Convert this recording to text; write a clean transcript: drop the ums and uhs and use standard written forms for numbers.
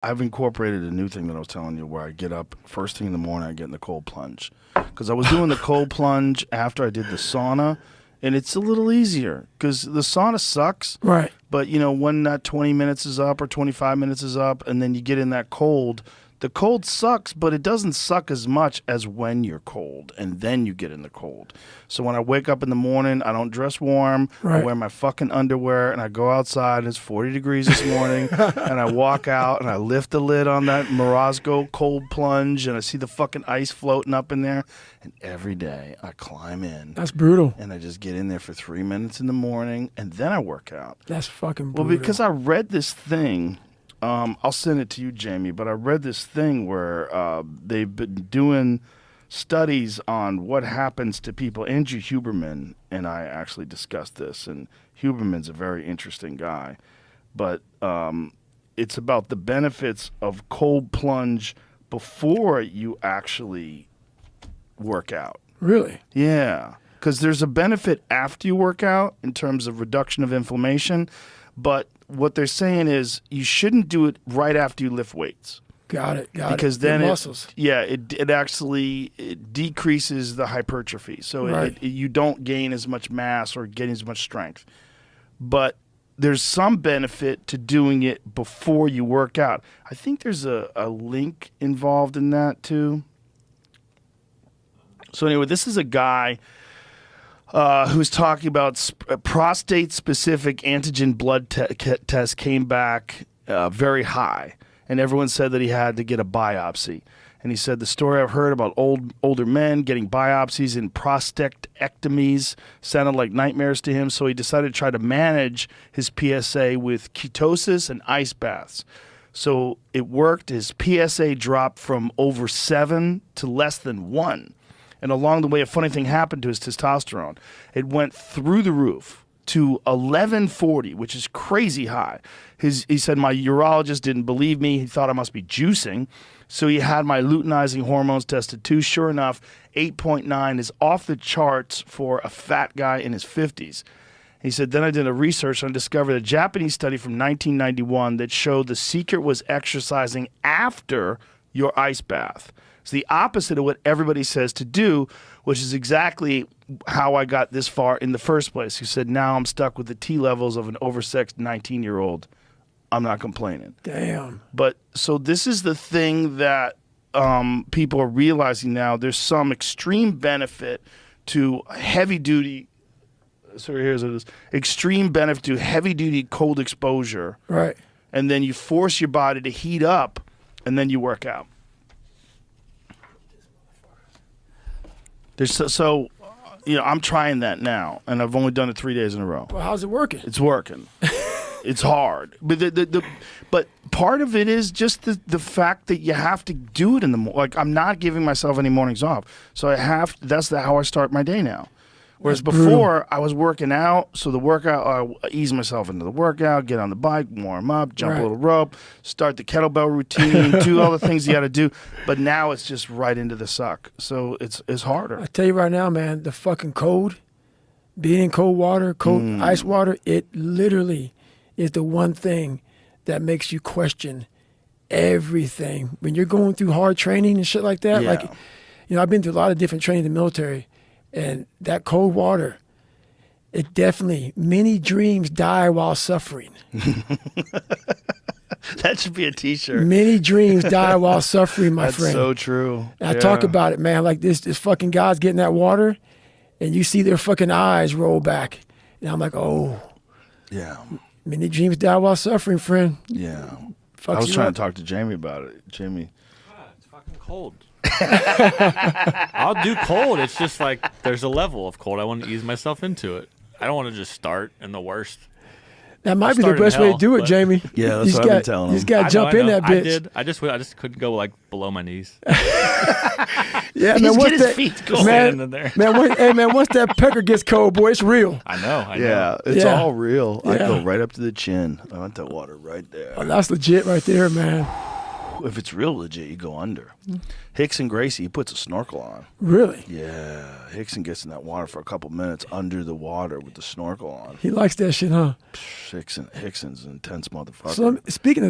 I've incorporated a new thing that I was telling you, where I get up first thing in the morning, I get in the cold plunge, because I was doing the cold plunge after I did the sauna, and it's a little easier because the sauna sucks. Right. But when that 20 minutes is up or 25 minutes is up, and then you get in that cold. The cold sucks, but it doesn't suck as much as when you're cold, and then you get in the cold. So when I wake up in the morning, I don't dress warm. Right. I wear my fucking underwear, and I go outside, and it's 40 degrees this morning, and I walk out, and I lift the lid on that Morozko cold plunge, and I see the fucking ice floating up in there. And every day, I climb in. That's brutal. And I just get in there for 3 minutes in the morning, and then I work out. That's fucking brutal. Well, because I read this thing. I'll send it to you, Jamie, but I read this thing where they've been doing studies on what happens to people. Andrew Huberman and I actually discussed this, and Huberman's a very interesting guy, but it's about the benefits of cold plunge before you actually work out. Really? Yeah, because there's a benefit after you work out in terms of reduction of inflammation, but what they're saying is you shouldn't do it right after you lift weights. Got it. Because then muscles. it actually decreases the hypertrophy. So Right. you don't gain as much mass or gain as much strength. But there's some benefit to doing it before you work out. I think there's a link involved in that too. So anyway, this is a guy who's talking about prostate-specific antigen blood test came back very high, and everyone said that he had to get a biopsy. And he said, the story I've heard about older men getting biopsies and prostatectomies sounded like nightmares to him, so he decided to try to manage his PSA with ketosis and ice baths. So it worked. His PSA dropped from over 7 to less than 1. And along the way, a funny thing happened to his testosterone. It went through the roof to 1140, which is crazy high. He said, my urologist didn't believe me. He thought I must be juicing. So he had my luteinizing hormones tested too. Sure enough, 8.9 is off the charts for a fat guy in his 50s. He said, then I did a research and discovered a Japanese study from 1991 that showed the secret was exercising after your ice bath. It's the opposite of what everybody says to do, which is exactly how I got this far in the first place. He said, now I'm stuck with the T levels of an oversexed 19-year-old. I'm not complaining. Damn. But so this is the thing that people are realizing now. There's some extreme benefit to heavy-duty. So here's what it is. Extreme benefit to heavy-duty cold exposure. Right. And then you force your body to heat up, and then you work out. I'm trying that now, and I've only done it 3 days in a row. Well, how's it working? It's working. It's hard, but part of it is just the fact that you have to do it in the morning. Like, I'm not giving myself any mornings off, so that's how I start my day now. Whereas before, I was working out, so the workout, I ease myself into the workout, get on the bike, warm up, jump a little rope, start the kettlebell routine, do all the things you got to do. But now it's just right into the suck, so it's harder. I tell you right now, man, the fucking cold, being in cold water, ice water, it literally is the one thing that makes you question everything. When you're going through hard training and shit like that, like, I've been through a lot of different training in the military. And that cold water, it definitely, many dreams die while suffering. That should be a T-shirt. Many dreams die while suffering, my friend. That's so true. And I talk about it, man, like this fucking guy's getting that water, and you see their fucking eyes roll back. And I'm like, oh. Yeah. Many dreams die while suffering, friend. Yeah. I was trying to talk to Jamie about it. Jamie. It's fucking cold. I'll do cold. It's just like there's a level of cold. I want to ease myself into it. I don't want to just start in the worst. That might be the best way to do it, Jamie. Yeah, that's what I've been telling him. You just got to jump in that bitch. I just couldn't go like below my knees. Yeah, man. Once his feet going in there. Man, once that pecker gets cold, boy, it's real. I know. Yeah, it's all real. I go right up to the chin. I want that water right there. Oh, that's legit right there, man. If it's real legit, you go under. Hickson Gracie, he puts a snorkel on. Really? Yeah. Hickson gets in that water for a couple minutes under the water with the snorkel on. He likes that shit, huh? Hickson's an intense motherfucker. So speaking of